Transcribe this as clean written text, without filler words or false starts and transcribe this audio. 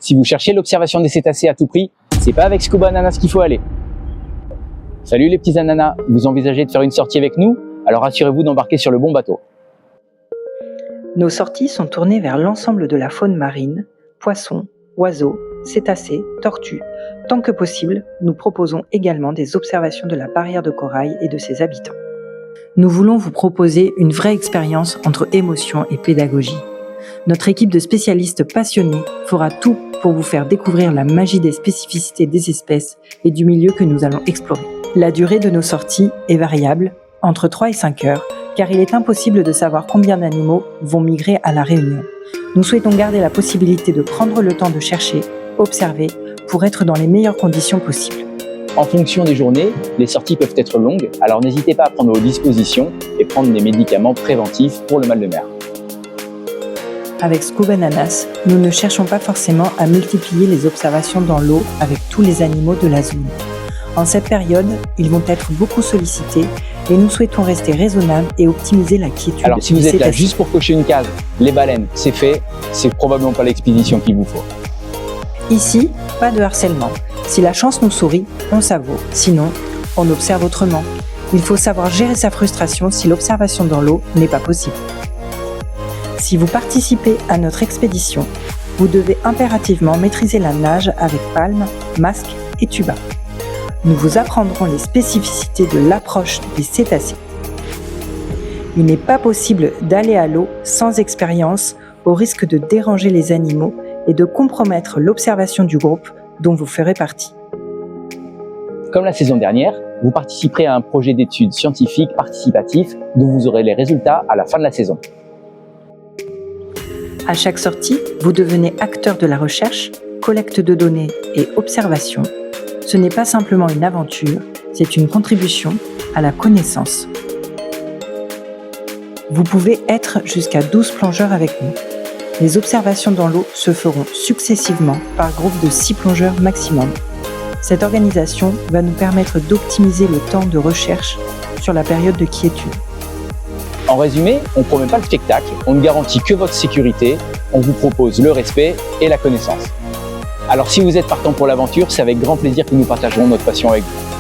Si vous cherchez l'observation des cétacés à tout prix, c'est pas avec Scuba Ananas qu'il faut aller. Salut les petits ananas, vous envisagez de faire une sortie avec nous? Alors assurez-vous d'embarquer sur le bon bateau. Nos sorties sont tournées vers l'ensemble de la faune marine, poissons, oiseaux, cétacés, tortues. Tant que possible, nous proposons également des observations de la barrière de corail et de ses habitants. Nous voulons vous proposer une vraie expérience entre émotion et pédagogie. Notre équipe de spécialistes passionnés fera tout pour vous faire découvrir la magie des spécificités des espèces et du milieu que nous allons explorer. La durée de nos sorties est variable, entre 3 et 5 heures, car il est impossible de savoir combien d'animaux vont migrer à la Réunion. Nous souhaitons garder la possibilité de prendre le temps de chercher, observer, pour être dans les meilleures conditions possibles. En fonction des journées, les sorties peuvent être longues, alors n'hésitez pas à prendre vos dispositions et prendre des médicaments préventifs pour le mal de mer. Avec Scuba Ananas, nous ne cherchons pas forcément à multiplier les observations dans l'eau avec tous les animaux de la zone. En cette période, ils vont être beaucoup sollicités et nous souhaitons rester raisonnables et optimiser la quiétude. Alors si vous êtes là juste pour cocher une case, les baleines, c'est fait, c'est probablement pas l'expédition qu'il vous faut. Ici, pas de harcèlement. Si la chance nous sourit, on savoure. Sinon, on observe autrement. Il faut savoir gérer sa frustration si l'observation dans l'eau n'est pas possible. Si vous participez à notre expédition, vous devez impérativement maîtriser la nage avec palme, masque et tuba. Nous vous apprendrons les spécificités de l'approche des cétacés. Il n'est pas possible d'aller à l'eau sans expérience au risque de déranger les animaux et de compromettre l'observation du groupe dont vous ferez partie. Comme la saison dernière, vous participerez à un projet d'études scientifiques participatif dont vous aurez les résultats à la fin de la saison. À chaque sortie, vous devenez acteur de la recherche, collecte de données et observation. Ce n'est pas simplement une aventure, c'est une contribution à la connaissance. Vous pouvez être jusqu'à 12 plongeurs avec nous. Les observations dans l'eau se feront successivement par groupe de 6 plongeurs maximum. Cette organisation va nous permettre d'optimiser le temps de recherche sur la période de quiétude. En résumé, on ne promet pas le spectacle, on ne garantit que votre sécurité, on vous propose le respect et la connaissance. Alors si vous êtes partant pour l'aventure, c'est avec grand plaisir que nous partagerons notre passion avec vous.